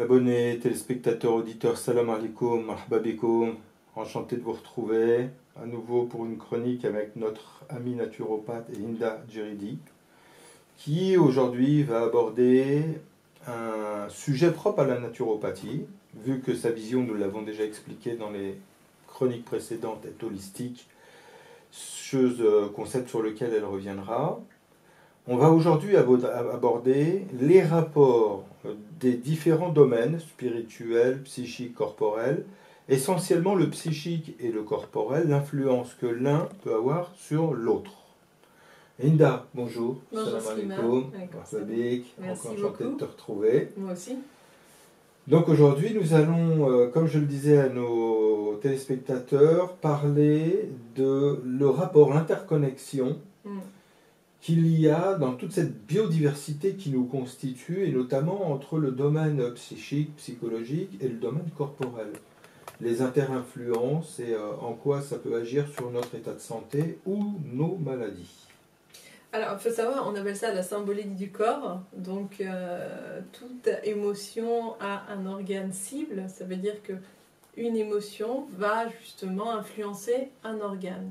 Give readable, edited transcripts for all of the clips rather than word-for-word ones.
Abonnés, téléspectateurs, auditeurs, salam alaikum, marhaba bikoum. Enchanté de vous retrouver à nouveau pour une chronique avec notre ami naturopathe Hinda Djeridi, qui aujourd'hui va aborder un sujet propre à la naturopathie, vu que sa vision, nous l'avons déjà expliqué dans les chroniques précédentes, est holistique, concept sur lequel elle reviendra. On va aujourd'hui aborder les rapports des différents domaines spirituels, psychiques, corporels, essentiellement le psychique et le corporel, l'influence que l'un peut avoir sur l'autre. Hinda, bonjour. Bonjour Salam alaikum. Merci Enchanté beaucoup de te retrouver. Moi aussi. Donc aujourd'hui, nous allons, comme je le disais à nos téléspectateurs, parler de le rapport, l'interconnexion qu'il y a dans toute cette biodiversité qui nous constitue, et notamment entre le domaine psychique, psychologique et le domaine corporel. Les interinfluences et en quoi ça peut agir sur notre état de santé ou nos maladies. Alors, il faut savoir, on appelle ça la symbolique du corps. Donc, toute émotion a un organe cible. Ça veut dire que une émotion va justement influencer un organe.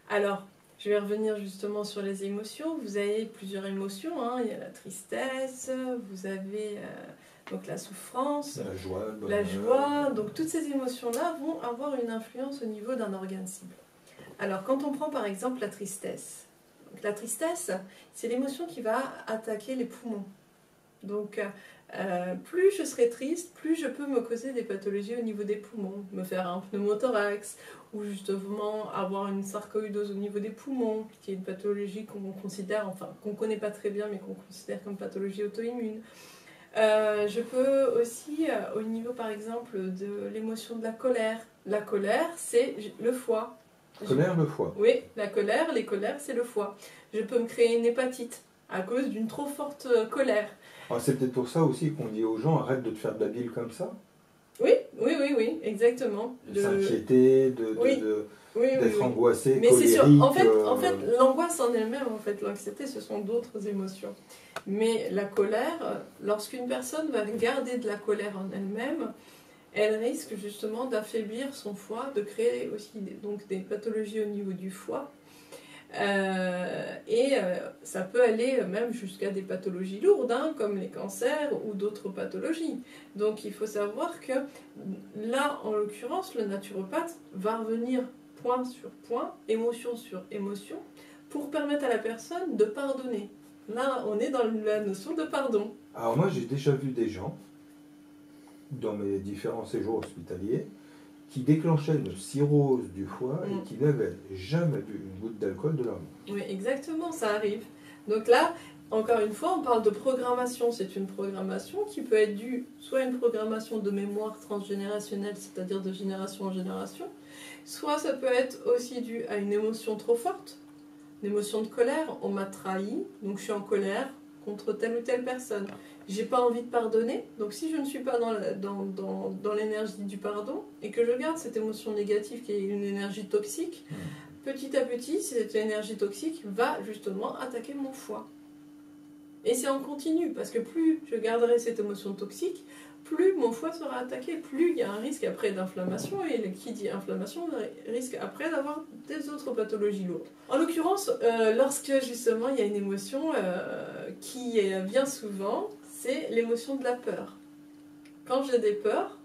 Alors, je vais revenir justement sur les émotions. Vous avez plusieurs émotions, hein. Il y a la tristesse, vous avez donc la souffrance, la joie. Donc toutes ces émotions-là vont avoir une influence au niveau d'un organe cible. Alors quand on prend par exemple la tristesse, donc la tristesse, c'est l'émotion qui va attaquer les poumons. Donc plus je serai triste, plus je peux me causer des pathologies au niveau des poumons, me faire un pneumothorax, ou justement avoir une sarcoïdose au niveau des poumons, qui est une pathologie qu'on considère, enfin qu'on ne connaît pas très bien, mais qu'on considère comme pathologie auto-immune. Je peux aussi, au niveau par exemple de l'émotion de la colère. La colère, c'est le foie. Colère, le foie. Oui, les colères, c'est le foie. Je peux me créer une hépatite à cause d'une trop forte colère. C'est peut-être pour ça aussi qu'on dit aux gens, arrête de te faire de la bile comme ça. Oui, exactement. De s'inquiéter, d'être angoissé, mais colérique. C'est sûr. En fait, l'angoisse en elle-même, l'anxiété, ce sont d'autres émotions. Mais la colère, lorsqu'une personne va garder de la colère en elle-même, elle risque justement d'affaiblir son foie, de créer aussi des pathologies au niveau du foie. Ça peut aller même jusqu'à des pathologies lourdes, hein, comme les cancers ou d'autres pathologies. Donc il faut savoir que là, en l'occurrence, le naturopathe va revenir point sur point, émotion sur émotion, pour permettre à la personne de pardonner. Là, on est dans la notion de pardon. Alors moi, j'ai déjà vu des gens, dans mes différents séjours hospitaliers, qui déclenchaient une cirrhose du foie et qui n'avaient jamais bu une goutte d'alcool de leur vie. Oui, exactement, ça arrive. Donc là, encore une fois, on parle de programmation. C'est une programmation qui peut être due soit à une programmation de mémoire transgénérationnelle, c'est-à-dire de génération en génération, soit ça peut être aussi dû à une émotion trop forte, une émotion de colère. On m'a trahi, donc je suis en colère contre telle ou telle personne. J'ai pas envie de pardonner, donc si je ne suis pas dans l'énergie du pardon et que je garde cette émotion négative qui est une énergie toxique, petit à petit, cette énergie toxique va justement attaquer mon foie. Et c'est en continu, parce que plus je garderai cette émotion toxique, plus mon foie sera attaqué, plus il y a un risque après d'inflammation, et qui dit inflammation risque après d'avoir des autres pathologies lourdes. En l'occurrence, lorsque justement il y a une émotion qui vient souvent, c'est l'émotion de la peur. Quand j'ai des peurs,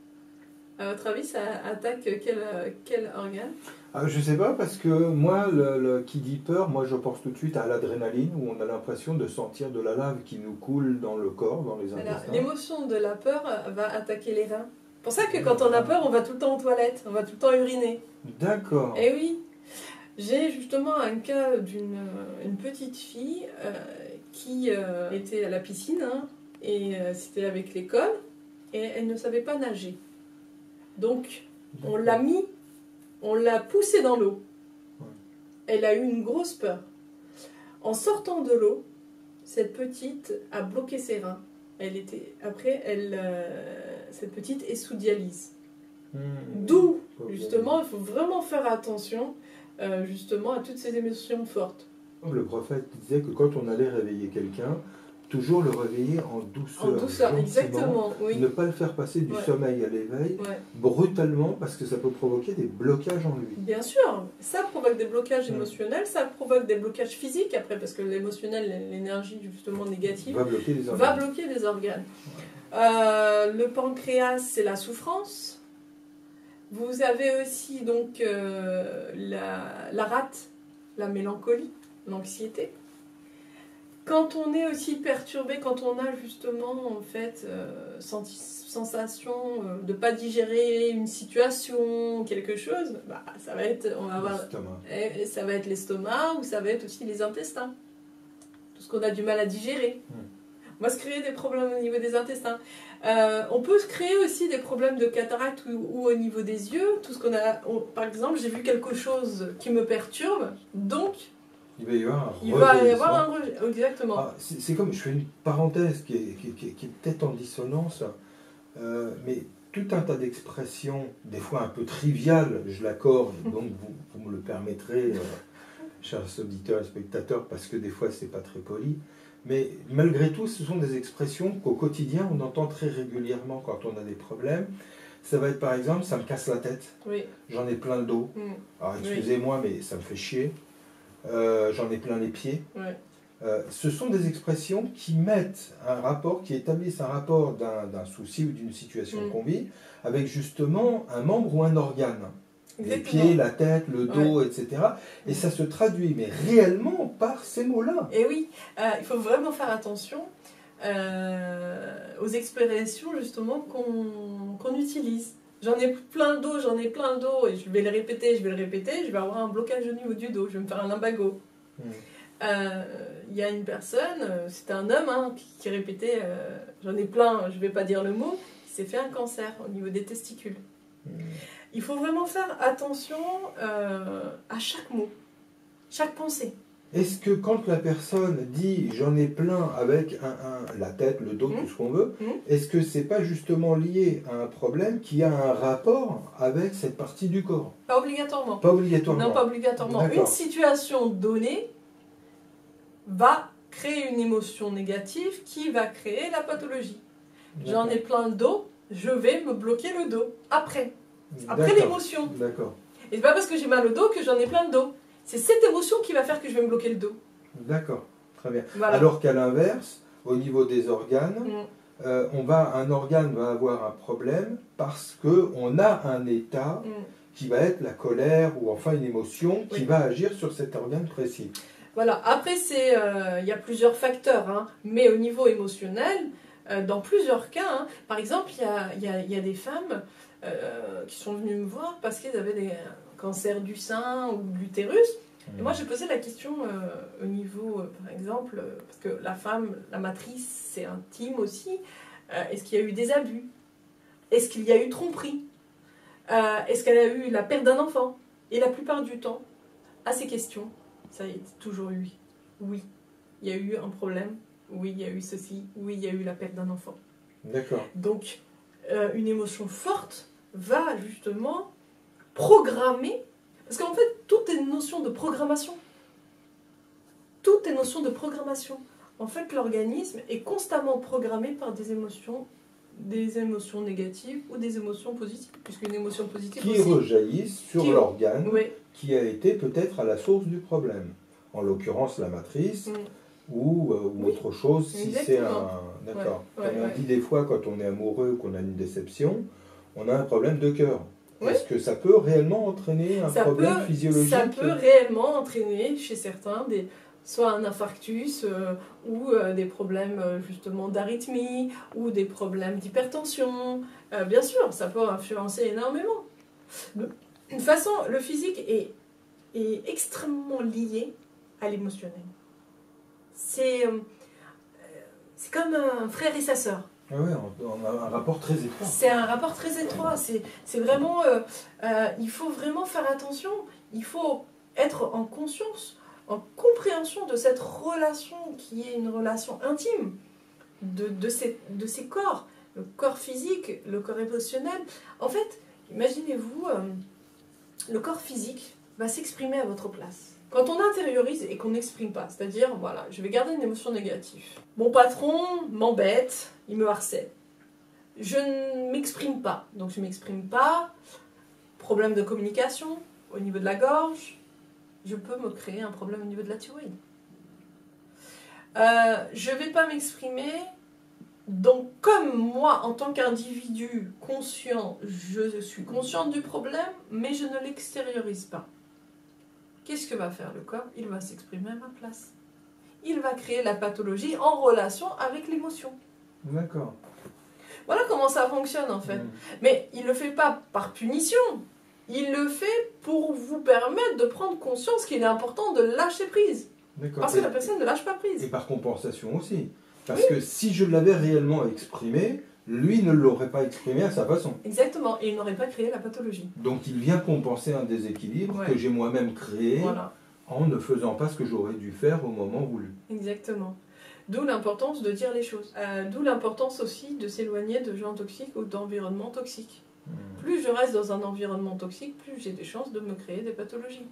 à votre avis, ça attaque quel organe ? Je ne sais pas, parce que moi, qui dit peur, moi je pense tout de suite à l'adrénaline, où on a l'impression de sentir de la lave qui nous coule dans le corps, dans les intestins. L'émotion de la peur va attaquer les reins. C'est pour ça que quand on a peur, on va tout le temps aux toilettes, on va tout le temps uriner. D'accord. Et oui, j'ai justement un cas d'une petite fille qui était à la piscine, hein, et c'était avec l'école, et elle ne savait pas nager. Donc, on l'a poussée dans l'eau. Elle a eu une grosse peur. En sortant de l'eau, cette petite a bloqué ses reins. Cette petite est sous dialyse. D'où, justement, il faut vraiment faire attention justement à toutes ces émotions fortes. Le prophète disait que quand on allait réveiller quelqu'un, toujours le réveiller en douceur. En douceur, exactement. Oui. Ne pas le faire passer du sommeil à l'éveil brutalement, parce que ça peut provoquer des blocages en lui. Bien sûr, ça provoque des blocages émotionnels, ça provoque des blocages physiques après, parce que l'émotionnel, l'énergie justement négative, va bloquer les organes. Le pancréas, c'est la souffrance. Vous avez aussi donc la rate, la mélancolie, l'anxiété. Quand on est aussi perturbé, quand on a justement en fait sensation de ne pas digérer une situation, quelque chose, bah, ça va être, ça va être l'estomac ou ça va être aussi les intestins. Tout ce qu'on a du mal à digérer. On va se créer des problèmes au niveau des intestins. On peut se créer aussi des problèmes de cataracte ou au niveau des yeux. Tout ce qu'on a, par exemple, j'ai vu quelque chose qui me perturbe, donc il va y avoir un rejet. Exactement. Ah, c'est comme, je fais une parenthèse qui est peut-être en dissonance, mais tout un tas d'expressions, des fois un peu triviales, je l'accorde, donc vous me le permettrez, chers auditeurs et spectateurs, parce que des fois c'est pas très poli, mais malgré tout, ce sont des expressions qu'au quotidien on entend très régulièrement quand on a des problèmes. Ça va être par exemple, ça me casse la tête, j'en ai plein le dos, alors excusez-moi, mais ça me fait chier. J'en ai plein les pieds. Ce sont des expressions qui mettent un rapport, qui établissent un rapport d'un souci ou d'une situation qu'on vit avec justement un membre ou un organe. Exactement. Les pieds, la tête, le dos, etc. Et ça se traduit, mais réellement, par ces mots-là. Et oui, il faut vraiment faire attention aux expressions justement qu'on utilise. J'en ai plein le dos, et je vais le répéter, je vais avoir un blocage au niveau du dos, je vais me faire un lumbago. Il y a une personne, c'était un homme qui répétait, j'en ai plein, je ne vais pas dire le mot, qui s'est fait un cancer au niveau des testicules. Il faut vraiment faire attention à chaque mot, chaque pensée. Est-ce que quand la personne dit j'en ai plein avec la tête, le dos, tout ce qu'on veut, est-ce que c'est pas justement lié à un problème qui a un rapport avec cette partie du corps? Pas obligatoirement. Pas obligatoirement. Non, pas obligatoirement. Une situation donnée va créer une émotion négative qui va créer la pathologie. J'en ai plein le dos, je vais me bloquer le dos après l'émotion. D'accord. Et c'est pas parce que j'ai mal au dos que j'en ai plein le dos. C'est cette émotion qui va faire que je vais me bloquer le dos. D'accord, très bien. Voilà. Alors qu'à l'inverse, au niveau des organes, un organe va avoir un problème parce qu'on a un état qui va être la colère ou enfin une émotion qui va agir sur cet organe précis. Voilà, après il y a plusieurs facteurs, mais au niveau émotionnel, dans plusieurs cas, par exemple, il y a des femmes qui sont venues me voir parce qu'elles avaient des cancer du sein ou de l'utérus. Et moi, j'ai posé la question au niveau, par exemple, parce que la femme, la matrice, c'est intime aussi. Est-ce qu'il y a eu des abus? Est-ce qu'il y a eu tromperie? Est-ce qu'elle a eu la perte d'un enfant? Et la plupart du temps, à ces questions, ça a toujours eu oui. Il y a eu un problème. Oui, il y a eu ceci. Oui, il y a eu la perte d'un enfant. D'accord. Donc, une émotion forte va justement programmer, parce qu'en fait, tout est une notion de programmation. Tout est notion de programmation. En fait, l'organisme est constamment programmé par des émotions négatives ou des émotions positives, puisqu'une émotion positive qui rejaillissent sur l'organe qui a été peut-être à la source du problème. En l'occurrence, la matrice ou autre chose, si c'est un... D'accord. Comme on dit des fois, quand on est amoureux ou qu'on a une déception, on a un problème de cœur. Est-ce que ça peut réellement entraîner un problème physiologique? Ça peut réellement entraîner chez certains soit un infarctus ou des problèmes justement d'arythmie ou des problèmes d'hypertension. Bien sûr, ça peut influencer énormément. De toute façon, le physique est extrêmement lié à l'émotionnel. C'est comme un frère et sa sœur. Oui, on a un rapport très étroit. C'est un rapport très étroit. C'est vraiment... il faut vraiment faire attention. Il faut être en conscience, en compréhension de cette relation qui est une relation intime de ces corps. Le corps physique, le corps émotionnel. En fait, imaginez-vous, le corps physique va s'exprimer à votre place. Quand on intériorise et qu'on n'exprime pas, c'est-à-dire, voilà, je vais garder une émotion négative. Mon patron m'embête, il me harcèle. Je ne m'exprime pas, donc je ne m'exprime pas. Problème de communication au niveau de la gorge, je peux me créer un problème au niveau de la thyroïde. Je ne vais pas m'exprimer, donc comme moi, en tant qu'individu conscient, je suis consciente du problème, mais je ne l'extériorise pas. Qu'est-ce que va faire le corps? Il va s'exprimer à ma place. Il va créer la pathologie en relation avec l'émotion. D'accord. Voilà comment ça fonctionne en fait. Mais il ne le fait pas par punition. Il le fait pour vous permettre de prendre conscience qu'il est important de lâcher prise. Parce que la personne ne lâche pas prise. Et par compensation aussi. Parce que si je l'avais réellement exprimé, lui ne l'aurait pas exprimé à sa façon. Exactement, et il n'aurait pas créé la pathologie. Donc il vient compenser un déséquilibre que j'ai moi-même créé en ne faisant pas ce que j'aurais dû faire au moment voulu. Exactement. D'où l'importance de dire les choses. D'où l'importance aussi de s'éloigner de gens toxiques ou d'environnements toxiques. Plus je reste dans un environnement toxique, plus j'ai des chances de me créer des pathologies.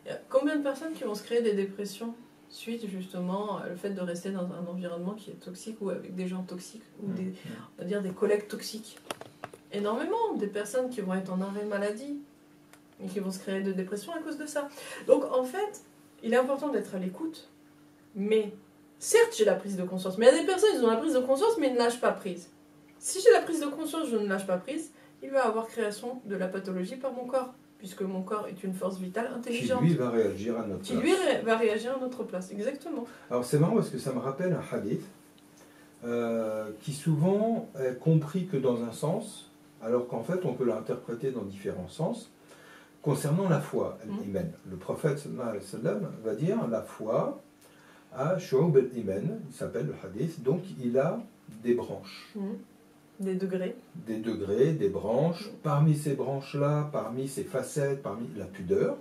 Il y a combien de personnes qui vont se créer des dépressions suite justement le fait de rester dans un environnement qui est toxique ou avec des gens toxiques ou des, on va dire des collègues toxiques? Énormément, des personnes qui vont être en arrêt maladie et qui vont se créer de dépression à cause de ça. Donc en fait, il est important d'être à l'écoute, mais certes j'ai la prise de conscience, mais il y a des personnes qui ont la prise de conscience mais ils ne lâchent pas prise. Si j'ai la prise de conscience, je ne lâche pas prise, il va y avoir création de la pathologie par mon corps, puisque mon corps est une force vitale intelligente. Qui lui va réagir à notre place. Qui lui va réagir à notre place, exactement. Alors c'est marrant parce que ça me rappelle un hadith qui souvent est compris que dans un sens, alors qu'en fait on peut l'interpréter dans différents sens. Concernant la foi, l'iman, le prophète sallallahu alayhi wa sallam va dire la foi à Shu'ub al-Iman, il s'appelle le hadith, donc il a des branches. Des degrés. Des degrés, des branches. Parmi ces branches-là, parmi ces facettes, parmi la pudeur,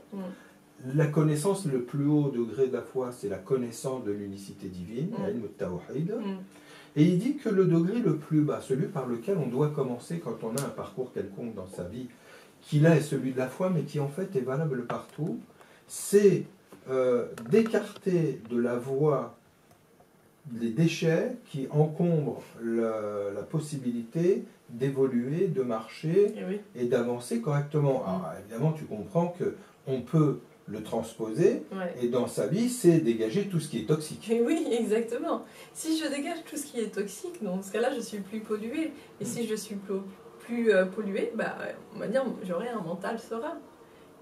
la connaissance, le plus haut degré de la foi, c'est la connaissance de l'unicité divine, ilm tawhid. Et il dit que le degré le plus bas, celui par lequel on doit commencer quand on a un parcours quelconque dans sa vie, qui là est celui de la foi, mais qui en fait est valable partout, c'est d'écarter de la voie les déchets qui encombrent la possibilité d'évoluer, de marcher et d'avancer correctement. Alors évidemment, tu comprends qu'on peut le transposer et dans sa vie, c'est dégager tout ce qui est toxique. Et oui, exactement. Si je dégage tout ce qui est toxique, dans ce cas-là, je suis plus polluée. Et si je suis plus polluée, bah, on va dire, j'aurai un mental serein.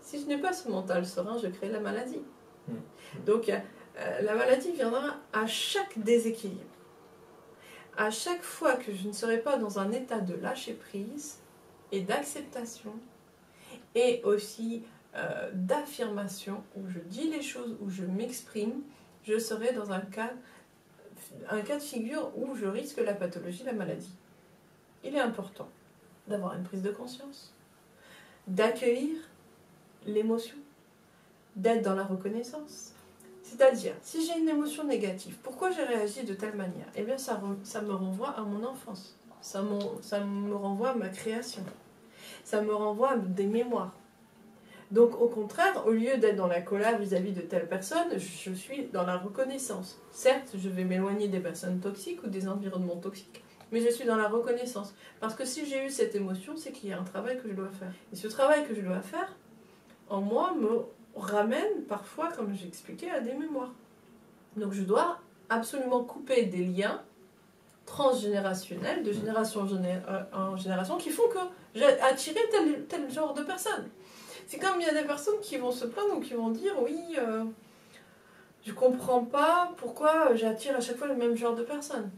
Si je n'ai pas ce mental serein, je crée la maladie. Donc, la maladie viendra à chaque déséquilibre. À chaque fois que je ne serai pas dans un état de lâcher prise et d'acceptation et aussi d'affirmation, où je dis les choses, où je m'exprime, je serai dans un cas de figure où je risque la pathologie, la maladie. Il est important d'avoir une prise de conscience, d'accueillir l'émotion, d'être dans la reconnaissance. C'est-à-dire, si j'ai une émotion négative, pourquoi j'ai réagi de telle manière? Eh bien, ça me renvoie à mon enfance. Ça me renvoie à ma création. Ça me renvoie à des mémoires. Donc, au contraire, au lieu d'être dans la colère vis-à-vis de telle personne, je suis dans la reconnaissance. Certes, je vais m'éloigner des personnes toxiques ou des environnements toxiques, mais je suis dans la reconnaissance. Parce que si j'ai eu cette émotion, c'est qu'il y a un travail que je dois faire. Et ce travail que je dois faire, en moi, me ramène parfois, comme j'ai expliqué, à des mémoires. Donc je dois absolument couper des liens transgénérationnels, de génération en génération, qui font que j'ai attiré tel genre de personnes. C'est comme il y a des personnes qui vont se plaindre ou qui vont dire oui, je comprends pas pourquoi j'attire à chaque fois le même genre de personnes.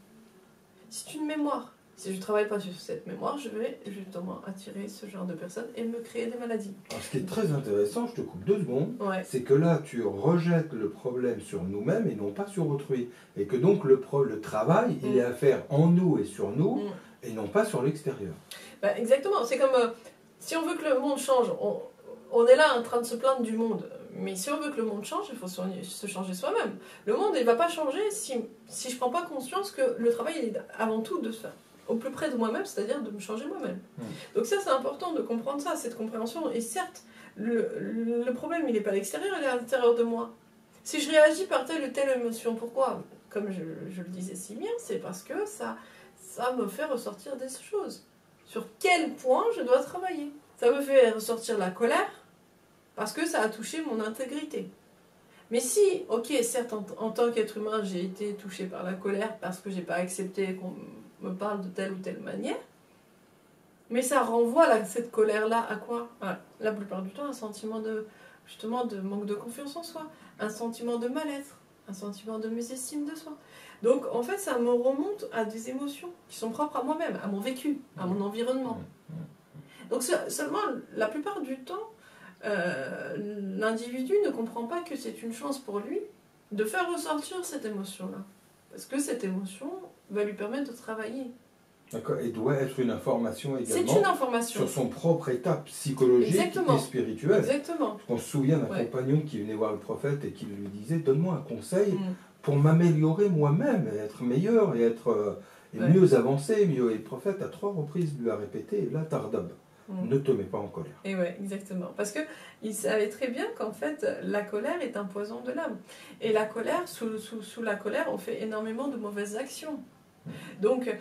C'est une mémoire. Si je ne travaille pas sur cette mémoire, je vais justement attirer ce genre de personnes et me créer des maladies. Alors, ce qui est très intéressant, je te coupe 2 secondes, c'est que là, tu rejettes le problème sur nous-mêmes et non pas sur autrui. Et que donc, le travail, il est à faire en nous et sur nous, et non pas sur l'extérieur. Bah, exactement. C'est comme, si on veut que le monde change, on est là en train de se plaindre du monde. Mais si on veut que le monde change, il faut se changer soi-même. Le monde, il ne va pas changer si je ne prends pas conscience que le travail est avant tout de se faire. au plus près de moi-même, c'est-à-dire de me changer moi-même. Donc ça, c'est important de comprendre ça, cette compréhension. Et certes, le problème, il n'est pas à l'extérieur, il est à l'intérieur de moi. Si je réagis par telle ou telle émotion, pourquoi? Comme je le disais si bien, c'est parce que ça me fait ressortir des choses. Sur quel point je dois travailler? Ça me fait ressortir la colère, parce que ça a touché mon intégrité. Mais si, ok, certes, en tant qu'être humain, j'ai été touché par la colère parce que j'ai pas accepté qu'on me parle de telle ou telle manière, mais ça renvoie cette colère-là à quoi? La plupart du temps, un sentiment justement de manque de confiance en soi, un sentiment de mal-être, un sentiment de mésestime de soi. Donc, en fait, ça me remonte à des émotions qui sont propres à moi-même, à mon vécu, à mon environnement. Donc, seulement, la plupart du temps, l'individu ne comprend pas que c'est une chance pour lui de faire ressortir cette émotion-là. Parce que cette émotion va lui permettre de travailler. D'accord, et doit être une information également c'est une information sur son propre état psychologique et spirituel. Exactement. On se souvient d'un compagnon qui venait voir le prophète et qui lui disait « Donne-moi un conseil pour m'améliorer moi-même, et être meilleur, et être mieux avancé, mieux. » Et le prophète, à 3 reprises, lui a répété « La tardab, ne te mets pas en colère. » Et ouais, exactement. Parce qu'il savait très bien qu'en fait, la colère est un poison de l'âme. Et la colère, sous la colère, on fait énormément de mauvaises actions. Donc,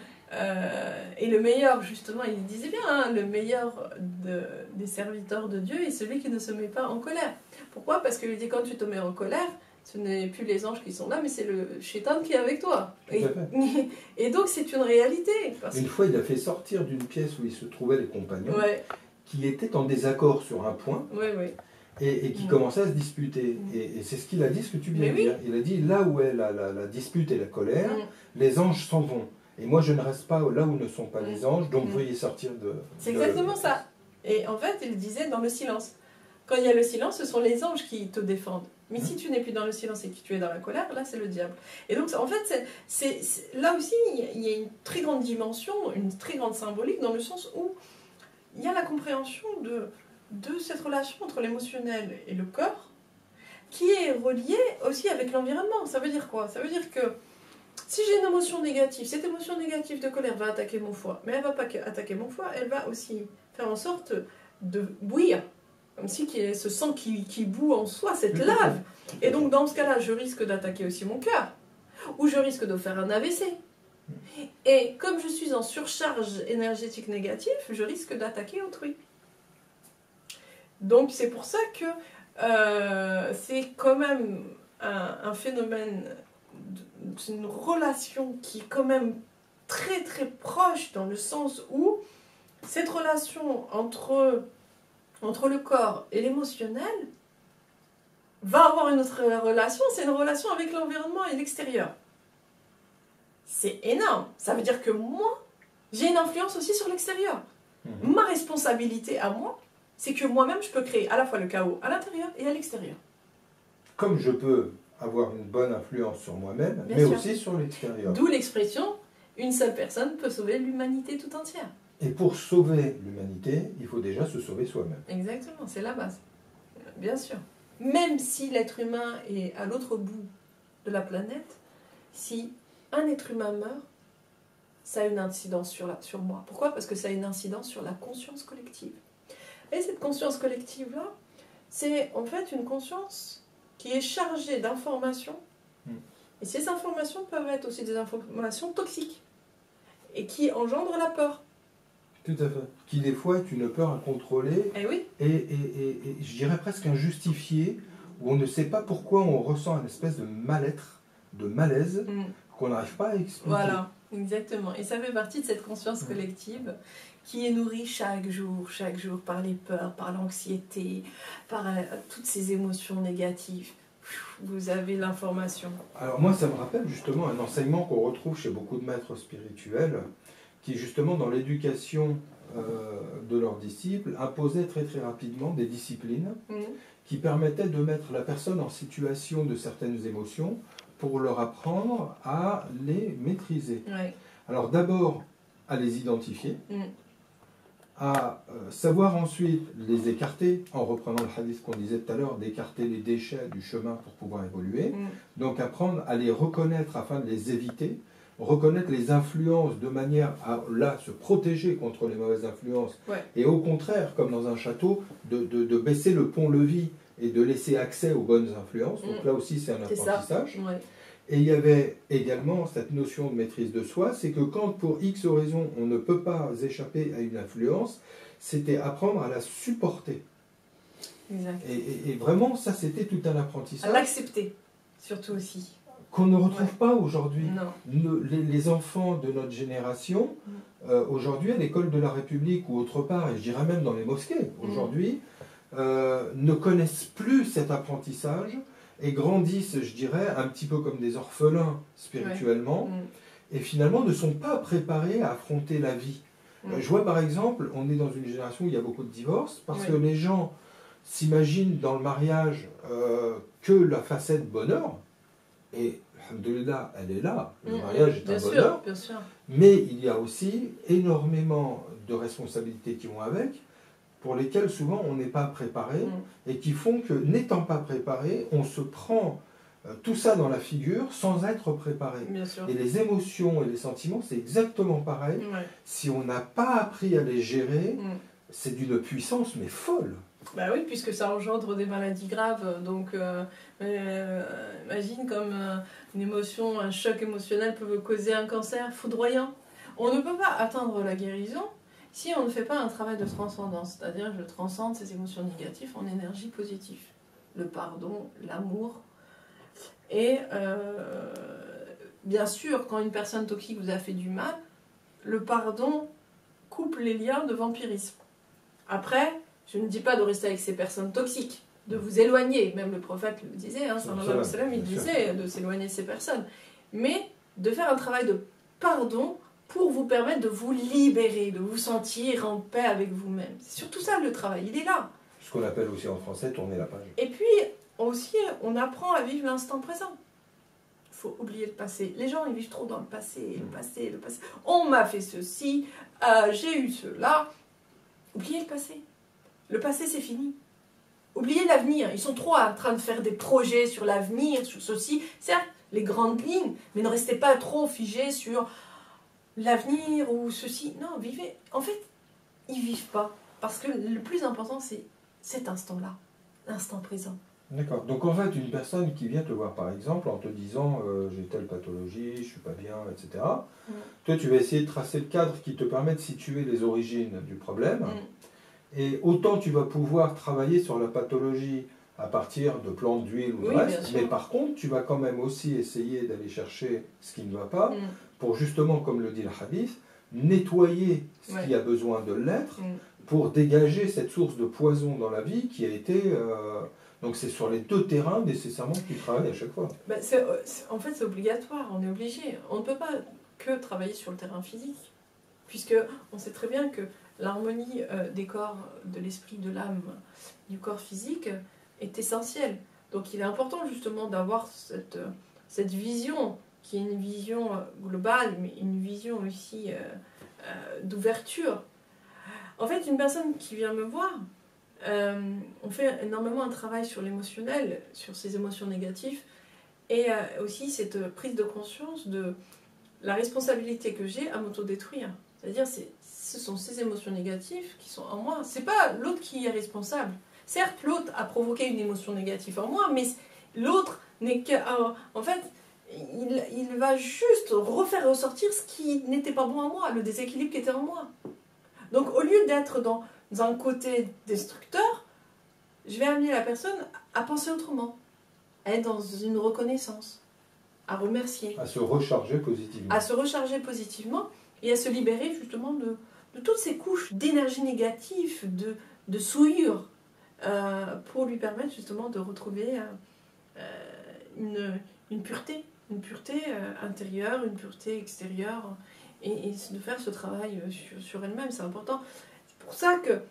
et le meilleur, justement, il disait bien, hein, le meilleur des serviteurs de Dieu est celui qui ne se met pas en colère. Pourquoi? Parce qu'il dit, quand tu te mets en colère, ce n'est plus les anges qui sont là, mais c'est le shaitan qui est avec toi. Et donc, c'est une réalité. Une fois, il a fait sortir d'une pièce où il se trouvaient les compagnons, qui étaient en désaccord sur un point, et qui commençaient à se disputer. Et c'est ce qu'il a dit, ce que tu viens de dire. Il a dit, là où est la dispute et la colère, les anges s'en vont. Et moi, je ne reste pas là où ne sont pas les anges, donc veuillez sortir de... C'est exactement ça. Et en fait, il disait dans le silence. Quand il y a le silence, ce sont les anges qui te défendent. Mais si tu n'es plus dans le silence et que tu es dans la colère, là, c'est le diable. Et donc, en fait, là aussi, il y a une très grande dimension, une très grande symbolique, dans le sens où il y a la compréhension de cette relation entre l'émotionnel et le corps, qui est reliée aussi avec l'environnement. Ça veut dire quoi? Ça veut dire que si j'ai une émotion négative, cette émotion négative de colère va attaquer mon foie, mais elle ne va pas attaquer mon foie, elle va aussi faire en sorte de bouillir, comme si il y a ce sang qui bout en soi, cette lave. Et donc dans ce cas-là, je risque d'attaquer aussi mon cœur, ou je risque de faire un AVC. Et comme je suis en surcharge énergétique négative, je risque d'attaquer autrui. Donc c'est pour ça que c'est quand même un phénomène, une relation qui est quand même très très proche, dans le sens où cette relation entre le corps et l'émotionnel va avoir une autre relation, c'est une relation avec l'environnement et l'extérieur. C'est énorme. Ça veut dire que moi, j'ai une influence aussi sur l'extérieur. Ma responsabilité à moi, c'est que moi-même, je peux créer à la fois le chaos à l'intérieur et à l'extérieur. Comme je peux avoir une bonne influence sur moi-même, mais aussi sur l'extérieur. D'où l'expression, une seule personne peut sauver l'humanité tout entière. Et pour sauver l'humanité, il faut déjà se sauver soi-même. Exactement, c'est la base. Bien sûr. Même si l'être humain est à l'autre bout de la planète, si un être humain meurt, ça a une incidence sur moi. Pourquoi? Parce que ça a une incidence sur la conscience collective. Et cette conscience collective-là, c'est en fait une conscience qui est chargée d'informations. Et ces informations peuvent être aussi des informations toxiques. Et qui engendrent la peur. Tout à fait. Qui des fois est une peur à contrôler. Et je dirais presque injustifiée, où on ne sait pas pourquoi on ressent une espèce de mal-être, de malaise, qu'on n'arrive pas à expliquer. Voilà, exactement. Et ça fait partie de cette conscience collective qui est nourrie chaque jour par les peurs, par l'anxiété, par toutes ces émotions négatives. Vous avez l'information. Alors moi, ça me rappelle justement un enseignement qu'on retrouve chez beaucoup de maîtres spirituels, qui justement dans l'éducation de leurs disciples imposaient très très rapidement des disciplines qui permettaient de mettre la personne en situation de certaines émotions pour leur apprendre à les maîtriser. Alors d'abord à les identifier, à savoir ensuite les écarter, en reprenant le hadith qu'on disait tout à l'heure, d'écarter les déchets du chemin pour pouvoir évoluer. Donc apprendre à les reconnaître afin de les éviter, reconnaître les influences de manière à, là, se protéger contre les mauvaises influences. Et au contraire, comme dans un château, de baisser le pont-levis et de laisser accès aux bonnes influences. Donc là aussi, c'est un apprentissage. Et il y avait également cette notion de maîtrise de soi, c'est que quand pour X raisons on ne peut pas échapper à une influence, c'était apprendre à la supporter. Exact. Et vraiment, ça c'était tout un apprentissage. À l'accepter, surtout aussi. Qu'on ne retrouve pas aujourd'hui. Non. Les enfants de notre génération, aujourd'hui à l'école de la République ou autre part, et je dirais même dans les mosquées, aujourd'hui, ne connaissent plus cet apprentissage et grandissent, je dirais, un petit peu comme des orphelins spirituellement, et finalement ne sont pas préparés à affronter la vie. Je vois par exemple, on est dans une génération où il y a beaucoup de divorces, parce que les gens s'imaginent dans le mariage que la facette bonheur, et alhamdoulilah, elle est là, le mariage est un bonheur, bien sûr. Mais il y a aussi énormément de responsabilités qui vont avec, pour lesquelles souvent on n'est pas préparé, et qui font que, n'étant pas préparé, on se prend tout ça dans la figure sans être préparé. Et les émotions et les sentiments, c'est exactement pareil. Si on n'a pas appris à les gérer, c'est d'une puissance mais folle. Bah oui, puisque ça engendre des maladies graves. Donc, imagine comme une émotion, un choc émotionnel peut causer un cancer foudroyant. On ne peut pas atteindre la guérison si on ne fait pas un travail de transcendance. C'est-à-dire, je transcende ces émotions négatives en énergie positive. Le pardon, l'amour. Et bien sûr, quand une personne toxique vous a fait du mal, le pardon coupe les liens de vampirisme. Après, je ne dis pas de rester avec ces personnes toxiques, de vous éloigner. Même le prophète le disait, sallallahu alayhi wa sallam, il disait de s'éloigner de ces personnes. Mais de faire un travail de pardon pour vous permettre de vous libérer, de vous sentir en paix avec vous-même. C'est surtout ça le travail, il est là. Ce qu'on appelle aussi en français tourner la page. Et puis, aussi, on apprend à vivre l'instant présent. Il faut oublier le passé. Les gens, ils vivent trop dans le passé, le passé, le passé. On m'a fait ceci, j'ai eu cela. Oubliez le passé. Le passé, c'est fini. Oubliez l'avenir. Ils sont trop en train de faire des projets sur l'avenir, sur ceci. Certes, les grandes lignes, mais ne restez pas trop figés sur l'avenir ou ceci. Non, vivez. En fait, ils ne vivent pas. Parce que le plus important, c'est cet instant-là, l'instant présent. D'accord. Donc en fait, une personne qui vient te voir par exemple en te disant j'ai telle pathologie, je suis pas bien, etc. Toi, tu vas essayer de tracer le cadre qui te permet de situer les origines du problème. Et autant tu vas pouvoir travailler sur la pathologie à partir de plantes d'huile ou de reste, mais par contre, tu vas quand même aussi essayer d'aller chercher ce qui ne va pas pour justement, comme le dit le hadith, nettoyer ce qui a besoin de l'être pour dégager cette source de poison dans la vie qui a été... Donc c'est sur les deux terrains nécessairement que tu travailles à chaque fois. Ben en fait, c'est obligatoire, on est obligé. On ne peut pas que travailler sur le terrain physique, puisque on sait très bien que l'harmonie des corps, de l'esprit, de l'âme, du corps physique est essentielle. Donc il est important justement d'avoir cette vision, qui est une vision globale, mais une vision aussi d'ouverture. En fait, une personne qui vient me voir, on fait énormément un travail sur l'émotionnel, sur ces émotions négatives, et aussi cette prise de conscience de la responsabilité que j'ai à m'autodétruire. C'est-à-dire, ce sont ces émotions négatives qui sont en moi. C'est pas l'autre qui est responsable. Certes, l'autre a provoqué une émotion négative en moi, mais l'autre n'est que... en fait, il va juste refaire ressortir ce qui n'était pas bon en moi, le déséquilibre qui était en moi. Donc, au lieu d'être dans un côté destructeur, je vais amener la personne à penser autrement, à être dans une reconnaissance, à remercier. À se recharger positivement. À se recharger positivement et à se libérer justement de toutes ces couches d'énergie négative, de souillure, pour lui permettre justement de retrouver une pureté intérieure, une pureté extérieure, et de faire ce travail sur elle-même, c'est important. C'est pour ça que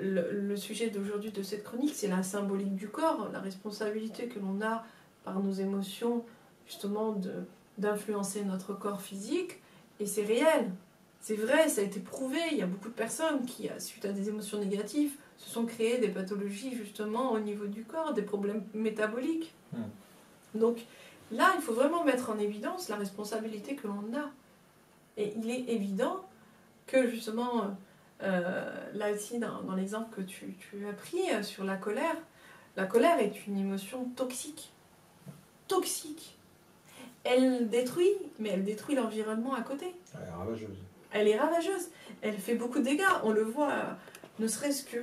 le sujet d'aujourd'hui de cette chronique, c'est la symbolique du corps, la responsabilité que l'on a par nos émotions, justement, d'influencer notre corps physique, et c'est réel. C'est vrai, ça a été prouvé, il y a beaucoup de personnes qui, suite à des émotions négatives, se sont créées des pathologies justement au niveau du corps, des problèmes métaboliques. Donc, là, il faut vraiment mettre en évidence la responsabilité que l'on a. Et il est évident que justement, là aussi, dans l'exemple que tu as pris sur la colère est une émotion toxique. Toxique. Elle détruit, mais elle détruit l'environnement à côté. Elle est ravageuse. Elle est ravageuse. Elle fait beaucoup de dégâts. On le voit, ne serait-ce que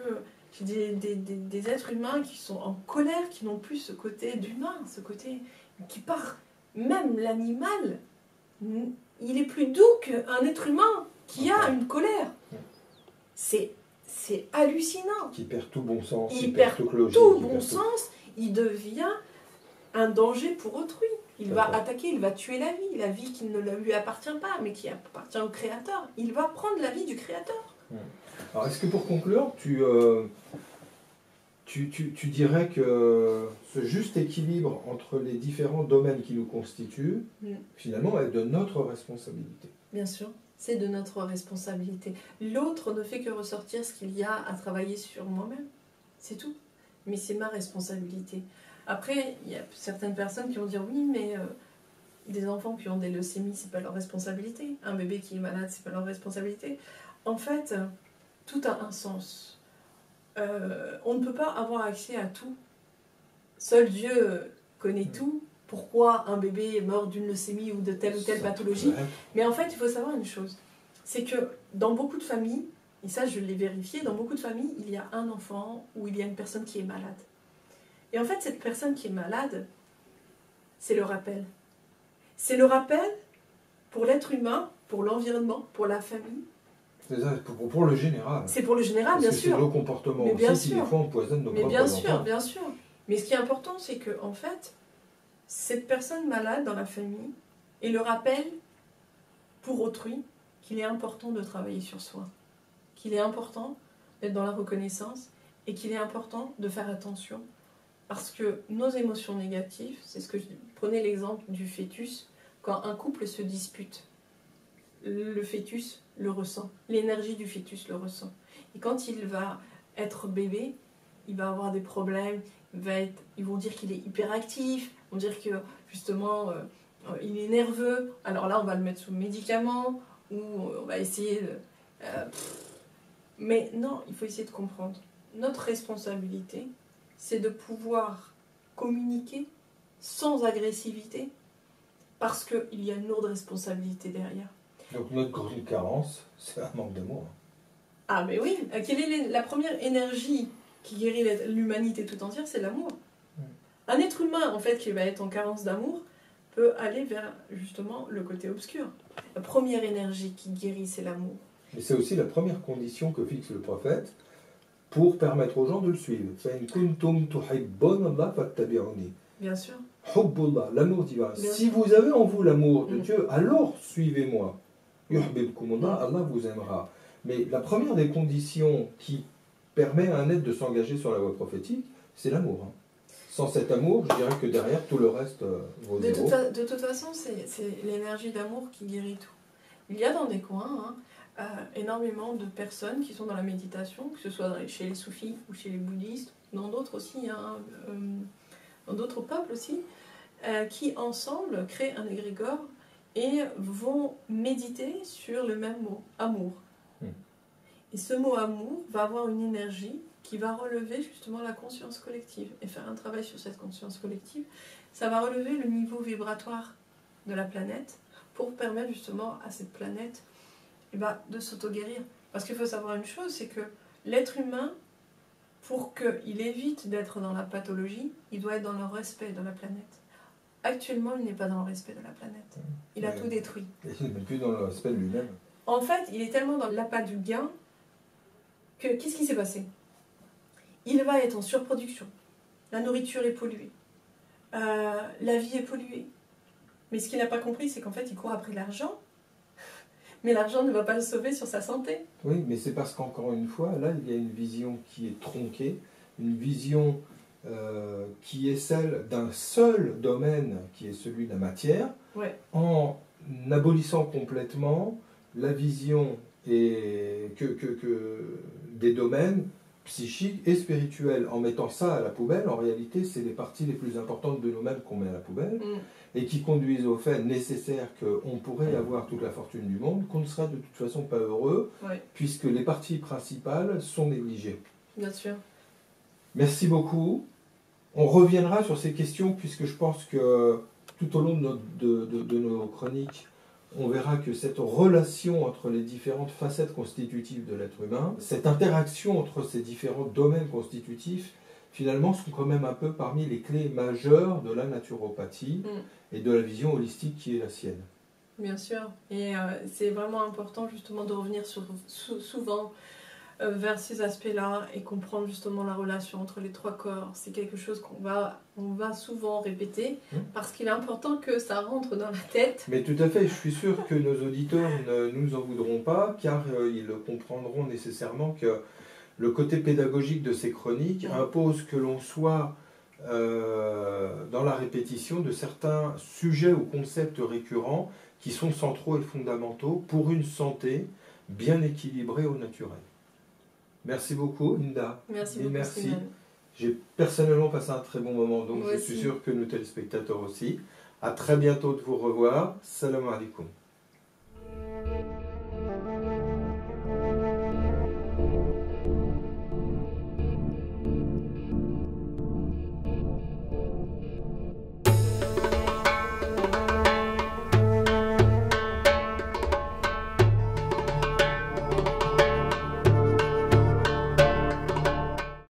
des êtres humains qui sont en colère, qui n'ont plus ce côté d'humain, ce côté qui part. Même l'animal, il est plus doux qu'un être humain qui a une colère. C'est hallucinant. Qui perd tout bon sens. Il perd tout bon sens. Il devient un danger pour autrui. Il va attaquer, il va tuer la vie qui ne lui appartient pas, mais qui appartient au Créateur. Il va prendre la vie du Créateur. Alors, est-ce que pour conclure, tu dirais que ce juste équilibre entre les différents domaines qui nous constituent, finalement, est de notre responsabilité? Bien sûr, c'est de notre responsabilité. L'autre ne fait que ressortir ce qu'il y a à travailler sur moi-même. C'est tout. Mais c'est ma responsabilité. Après, il y a certaines personnes qui vont dire oui, mais des enfants qui ont des leucémies, c'est pas leur responsabilité. Un bébé qui est malade, c'est pas leur responsabilité. En fait, tout a un sens. On ne peut pas avoir accès à tout. Seul Dieu connaît tout. Pourquoi un bébé meurt d'une leucémie ou de telle ou telle pathologie. Mais en fait, il faut savoir une chose. C'est que dans beaucoup de familles, et ça je l'ai vérifié, dans beaucoup de familles, il y a un enfant ou il y a une personne qui est malade. Et en fait, cette personne qui est malade, c'est le rappel. C'est le rappel pour l'être humain, pour l'environnement, pour la famille. C'est ça, pour le général. C'est pour le général, bien sûr. C'est nos comportements mais bien aussi sûr. qui, des fois, empoisonnent nos propres enfants. Mais bien sûr, bien sûr. Mais ce qui est important, c'est que, en fait, cette personne malade dans la famille est le rappel pour autrui qu'il est important de travailler sur soi. Qu'il est important d'être dans la reconnaissance et qu'il est important de faire attention. Parce que nos émotions négatives, c'est ce que je dis. Prenez l'exemple du fœtus. Quand un couple se dispute, le fœtus le ressent. L'énergie du fœtus le ressent. Et quand il va être bébé, il va avoir des problèmes. Ils vont dire qu'il est hyperactif. Ils vont dire que, justement, il est nerveux. Alors là, on va le mettre sous médicaments. Ou on va essayer de... Mais non, il faut essayer de comprendre. Notre responsabilité, c'est de pouvoir communiquer sans agressivité, parce qu'il y a une lourde responsabilité derrière. Donc notre grande carence, c'est un manque d'amour. Ah mais oui, quelle est la première énergie qui guérit l'humanité tout entière? C'est l'amour. Un être humain, en fait, qui va être en carence d'amour, peut aller vers, justement, le côté obscur. La première énergie qui guérit, c'est l'amour. Mais c'est aussi la première condition que fixe le prophète pour permettre aux gens de le suivre. Bien sûr. L'amour divin. Si vous avez en vous l'amour de Dieu, alors suivez-moi. Allah vous aimera. Mais la première des conditions qui permet à un être de s'engager sur la voie prophétique, c'est l'amour. Sans cet amour, je dirais que derrière, tout le reste vaut zéro. De toute façon, c'est l'énergie d'amour qui guérit tout. Il y a dans des coins énormément de personnes qui sont dans la méditation, que ce soit chez les soufis ou chez les bouddhistes, dans d'autres aussi, dans d'autres peuples aussi, qui ensemble créent un égrégore et vont méditer sur le même mot, amour. Et ce mot amour va avoir une énergie qui va relever justement la conscience collective et faire un travail sur cette conscience collective. Ça va relever le niveau vibratoire de la planète pour permettre justement à cette planète de s'auto-guérir. Parce qu'il faut savoir une chose, c'est que l'être humain, pour qu'il évite d'être dans la pathologie, il doit être dans le respect de la planète. Actuellement, il n'est pas dans le respect de la planète. Il a tout détruit. Et il n'est plus dans le respect de lui-même. En fait, il est tellement dans l'appât du gain que qu'est-ce qui s'est passé? Il va être en surproduction. La nourriture est polluée. La vie est polluée. Mais ce qu'il n'a pas compris, c'est qu'en fait, il court après l'argent. Mais l'argent ne va pas le sauver sur sa santé. Oui, mais c'est parce qu'encore une fois, là, il y a une vision qui est tronquée, une vision qui est celle d'un seul domaine, qui est celui de la matière, en abolissant complètement la vision des domaines psychique et spirituel. En mettant ça à la poubelle, en réalité, c'est les parties les plus importantes de nous-mêmes qu'on met à la poubelle et qui conduisent au fait nécessaire qu'on pourrait avoir toute la fortune du monde, qu'on ne sera de toute façon pas heureux, puisque les parties principales sont négligées. Bien sûr. Merci beaucoup. On reviendra sur ces questions, puisque je pense que tout au long de nos chroniques, on verra que cette relation entre les différentes facettes constitutives de l'être humain, cette interaction entre ces différents domaines constitutifs, finalement, sont quand même un peu parmi les clés majeures de la naturopathie et de la vision holistique qui est la sienne. Bien sûr. Et c'est vraiment important justement de revenir souvent vers ces aspects-là et comprendre justement la relation entre les trois corps. C'est quelque chose qu'on va souvent répéter parce qu'il est important que ça rentre dans la tête. Mais tout à fait, je suis sûr que nos auditeurs ne nous en voudront pas car ils comprendront nécessairement que le côté pédagogique de ces chroniques impose que l'on soit dans la répétition de certains sujets ou concepts récurrents qui sont centraux et fondamentaux pour une santé bien équilibrée au naturel. Merci beaucoup, Inda. Merci beaucoup, merci. Slimane. J'ai personnellement passé un très bon moment, donc Moi je aussi. suis sûr que nos téléspectateurs aussi. À très bientôt de vous revoir. Salam alaikum.